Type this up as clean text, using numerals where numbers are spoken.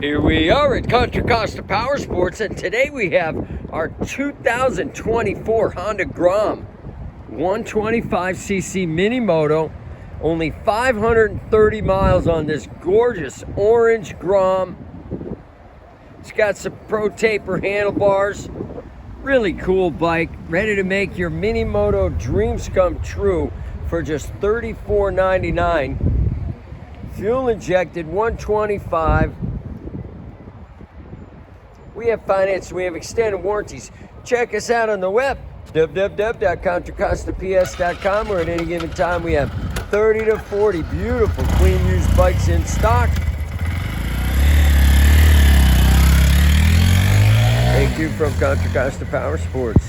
Here we are at Contra Costa Powersports, and today we have our 2024 Honda Grom 125cc minimoto. Only 530 miles on this gorgeous orange Grom. It's got some pro taper handlebars. Really cool bike, ready to make your minimoto dreams come true for just $34.99. Fuel injected 125. We have finance, we have extended warranties. Check us out on the web, www.contracostaps.com, where at any given time we have 30 to 40 beautiful, clean used bikes in stock. Thank you from Contra Costa Powersports.